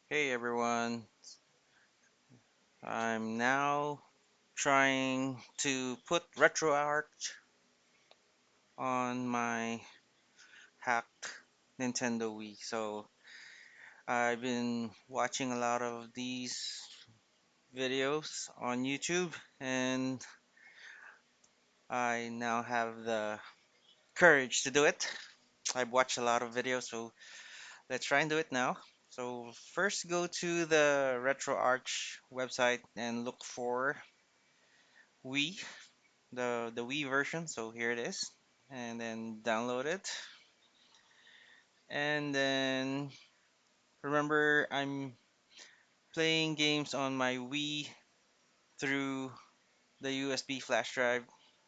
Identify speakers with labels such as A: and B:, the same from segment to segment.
A: Hey everyone, I'm now trying to put RetroArch on my hacked Nintendo Wii. So I've been watching a lot of these videos on YouTube and I now have the courage to do it. I've watched a lot of videos, so let's try and do it now. So first go to the RetroArch website and look for Wii the Wii version. So here it is, and then download it. And then remember, I'm playing games on my Wii through the USB flash drive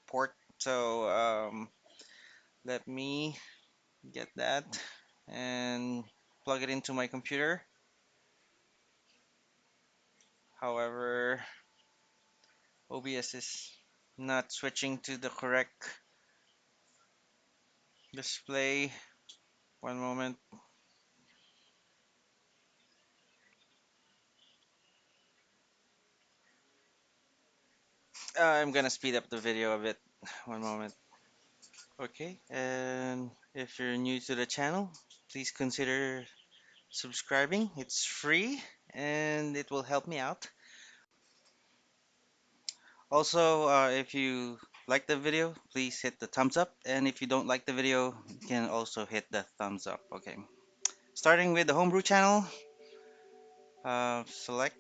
A: port. So let me get that and plug it into my computer. However, OBS is not switching to the correct display. One moment. I'm gonna speed up the video a bit. One moment. Okay, and if you're new to the channel, please consider subscribing. It's free and it will help me out. Also, if you like the video, please hit the thumbs up. And if you don't like the video, you can also hit the thumbs up. Okay, starting with the homebrew channel, select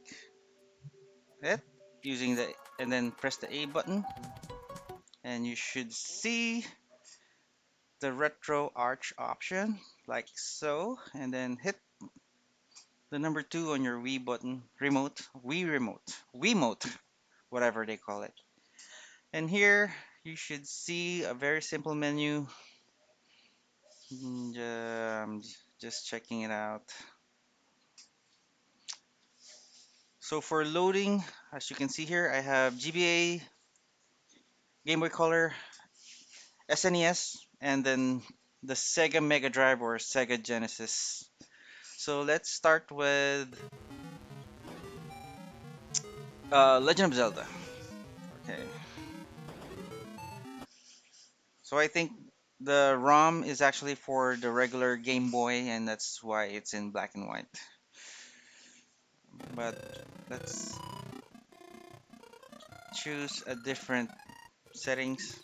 A: it using the and then press the A button, and you should see the retro arch option like so, and then hit the number two on your Wii button, Wiimote, whatever they call it. And here you should see a very simple menu. Just checking it out. So for loading, as you can see here, I have GBA, Game Boy Color, SNES, and then the Sega Mega Drive or Sega Genesis. So let's start with Legend of Zelda. Okay. So I think the ROM is actually for the regular Game Boy, and that's why it's in black and white. But let's choose a different settings.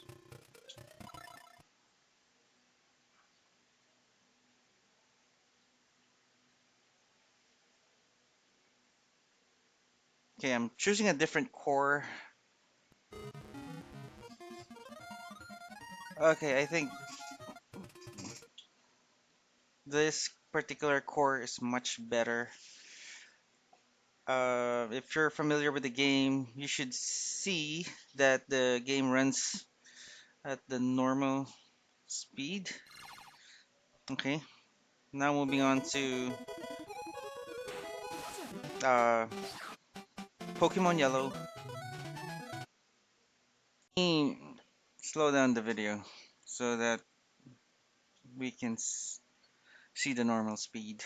A: Okay, I'm choosing a different core. Okay, I think this particular core is much better. If you're familiar with the game, you should see that the game runs at the normal speed. Okay, now moving on to uh, Pokemon Yellow. Me slow down the video so that we can see the normal speed.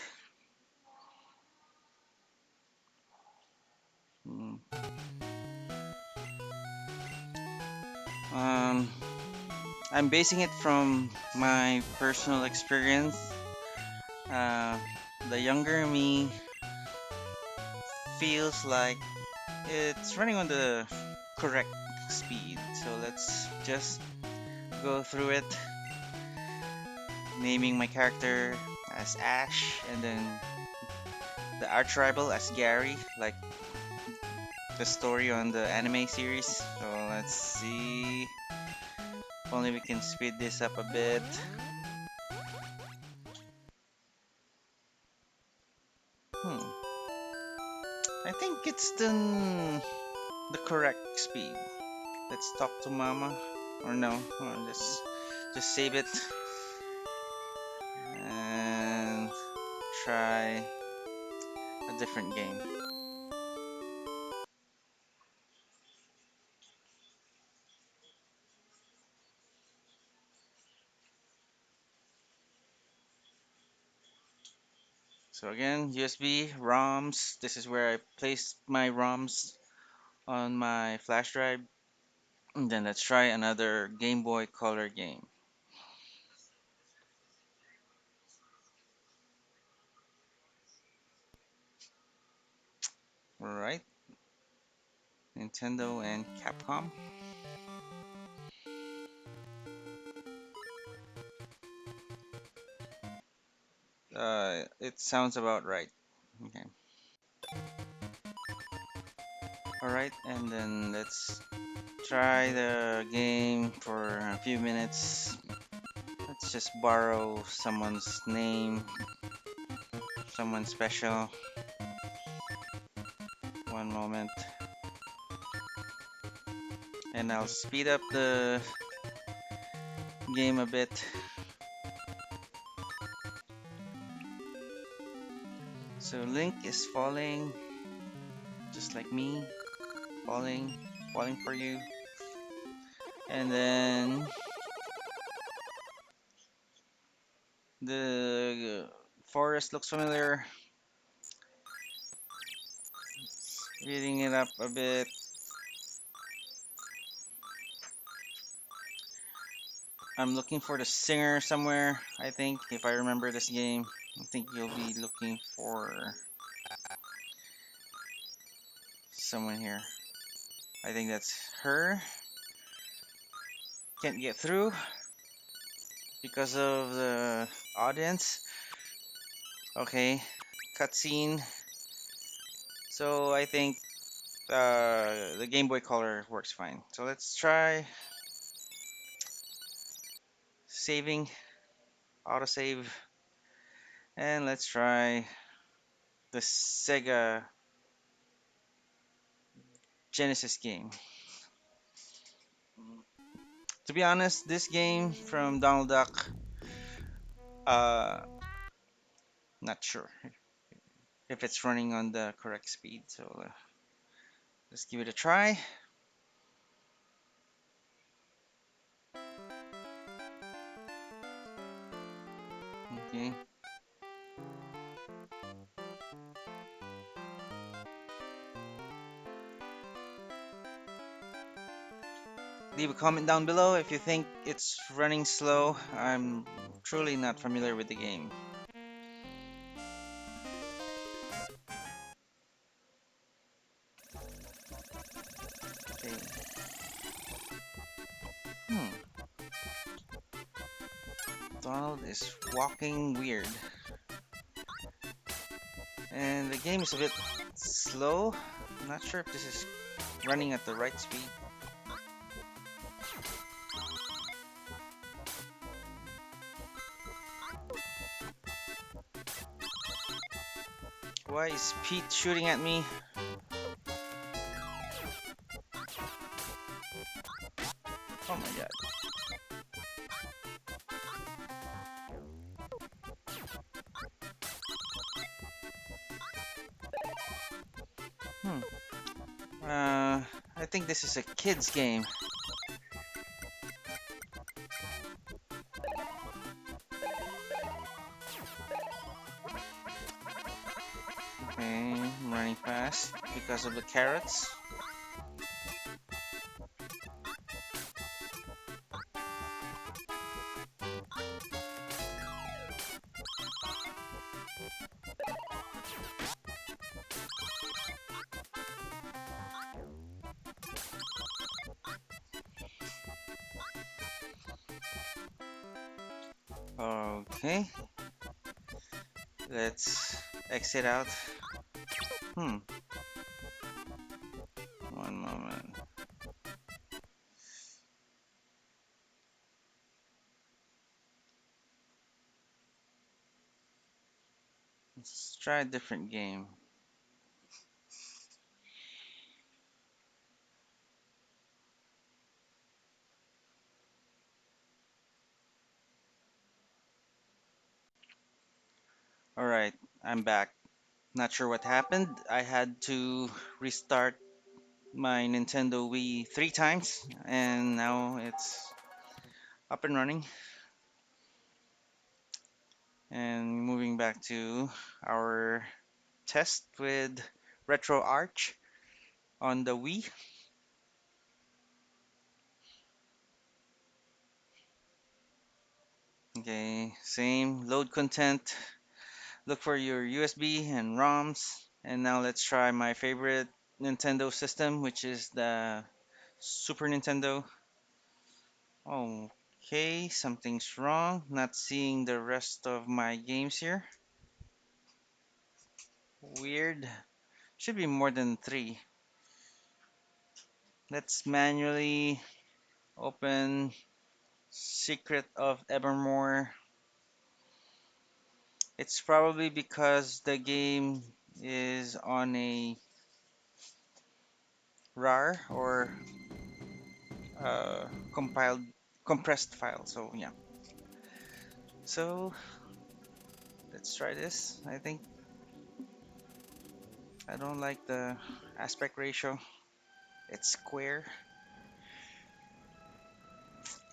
A: Mm. Um, I'm basing it from my personal experience. Uh, the younger me feels like it's running on the correct speed. So let's just go through it, naming my character as Ash and then the arch rival as Gary, like the story on the anime series. So let's see. If only we can speed this up a bit. Hmm. I think it's the correct speed. Let's talk to Mama. Or no. Just save it. And try a different game. So again, USB, ROMs. This is where I place my ROMs on my flash drive. And then let's try another Game Boy Color game. Alright, Nintendo and Capcom. It sounds about right. Okay. Alright, and then let's try the game for a few minutes. Let's just borrow someone's name, someone special. One moment. And I'll speed up the game a bit. So Link is falling, just like me, falling, falling for you. And then the forest looks familiar. Speeding it up a bit. I'm looking for the singer somewhere, I think, if I remember this game. I think you'll be looking for someone here. I think that's her. Can't get through because of the audience. Okay, cutscene. So I think the Game Boy Color works fine. So let's try saving, autosave, and let's try the Sega Genesis game. To be honest, this game from Donald Duck, uh, not sure if it's running on the correct speed. So let's give it a try. Okay. Leave a comment down below if you think it's running slow. I'm truly not familiar with the game. Okay. Hmm. Donald is walking weird. And the game is a bit slow. I'm not sure if this is running at the right speed. Why is Pete shooting at me? Oh my god. Hmm. I think this is a kid's game. Okay, I'm running fast because of the carrots. Okay, let's exit out. Hmm, one moment. Let's try a different game. Alright, I'm back. Not sure what happened. I had to restart my Nintendo Wii 3 times, and now it's up and running. And moving back to our test with RetroArch on the Wii. Okay, same. Load content. Look for your USB and ROMs. And now let's try my favorite Nintendo system, which is the Super Nintendo. Okay, something's wrong. Not seeing the rest of my games here. Weird. Should be more than three. Let's manually open Secret of Evermore. It's probably because the game is on a RAR or uh, compiled compressed file. So yeah. So let's try this. I think I don't like the aspect ratio. It's square.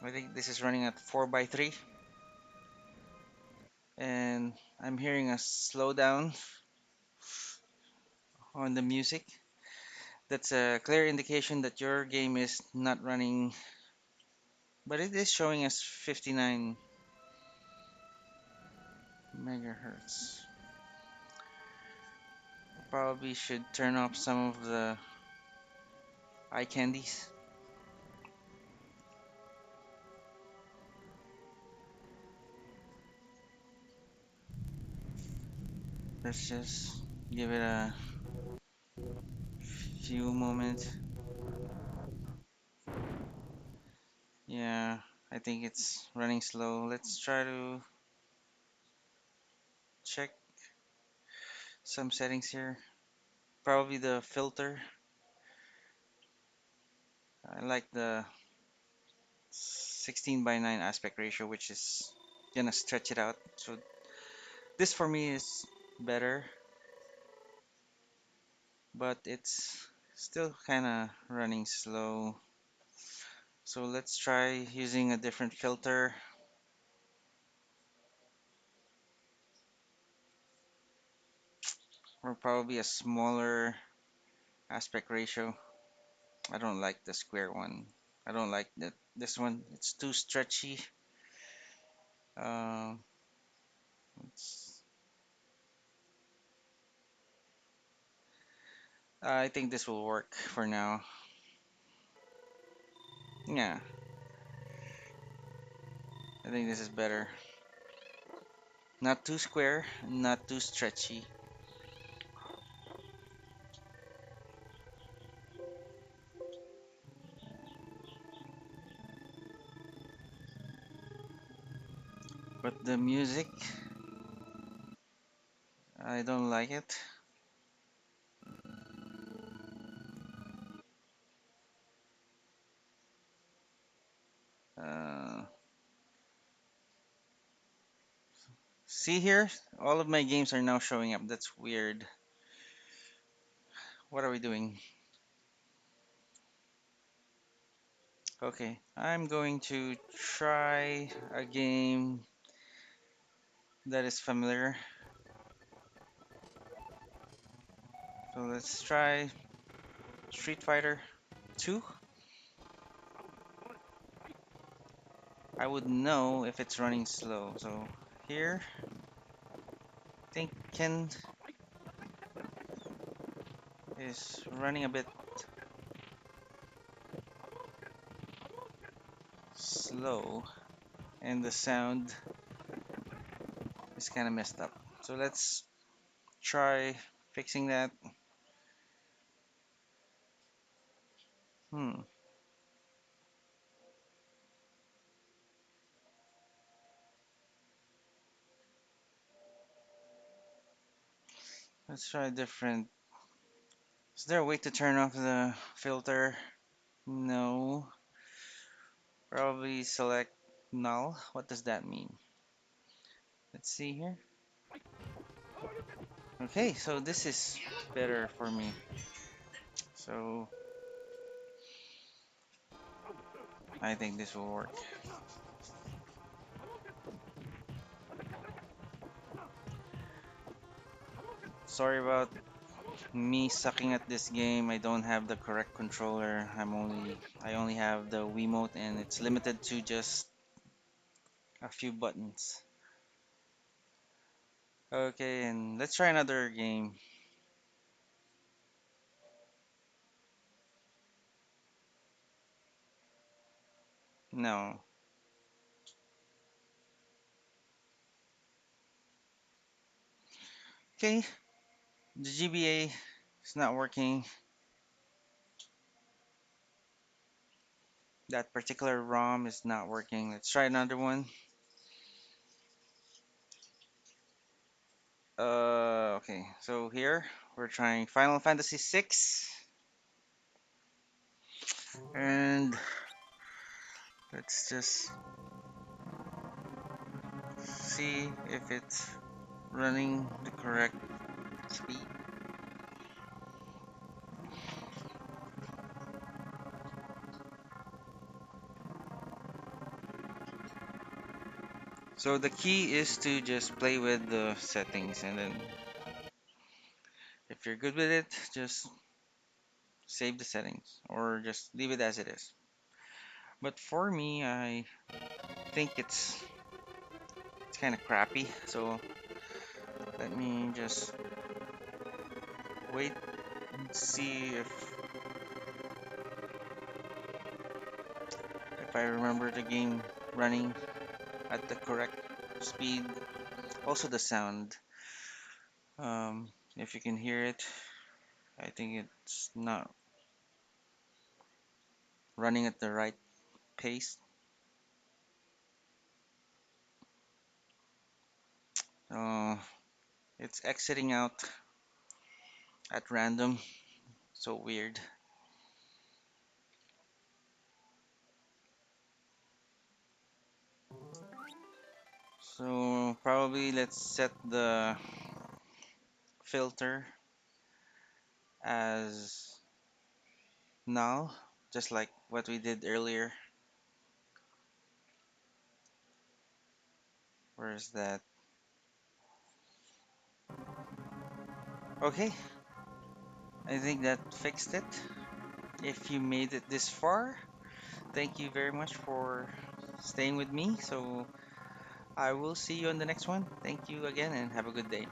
A: I think this is running at 4 by 3 and I'm hearing a slowdown on the music. That's a clear indication that your game is not running, but it is showing us 59 megahertz. Probably should turn off some of the eye candies. Let's just give it a few moments. Yeah, I think it's running slow. Let's try to check some settings here. Probably the filter. I like the 16 by 9 aspect ratio, which is gonna stretch it out. So this for me is better, but it's still kind of running slow. So let's try using a different filter or probably a smaller aspect ratio. I don't like the square one. I don't like that this one. It's too stretchy. Um, it's, I think this will work for now. Yeah, I think this is better. Not too square, not too stretchy. But the music, I don't like it. Uh, See here? All of my games are now showing up. That's weird. What are we doing? Okay, I'm going to try a game that is familiar. So let's try Street Fighter 2. I would know if it's running slow. So here, I think Ken is running a bit slow and the sound is kind of messed up. So let's try fixing that. Hmm, let's try different. Is there a way to turn off the filter? No. Probably select null. What does that mean? Let's see here. Okay, so this is better for me. So I think this will work. Sorry about me sucking at this game. I don't have the correct controller. I only have the Wiimote and it's limited to just a few buttons. Okay, and let's try another game. No. Okay, the GBA is not working. That particular ROM is not working. Let's try another one. Okay, so here we're trying Final Fantasy VI, and let's just see if it's running the correct speed. So the key is to just play with the settings, and then if you're good with it, just save the settings or just leave it as it is. But for me, I think it's kind of crappy. So let me just wait and see if I remember the game running at the correct speed. Also the sound. If you can hear it, I think it's not running at the right pace. Uh, it's exiting out at random. So weird. So probably let's set the filter as null, just like what we did earlier. Where is that? Okay, I think that fixed it. If you made it this far, thank you very much for staying with me. So I will see you on the next one. Thank you again and have a good day.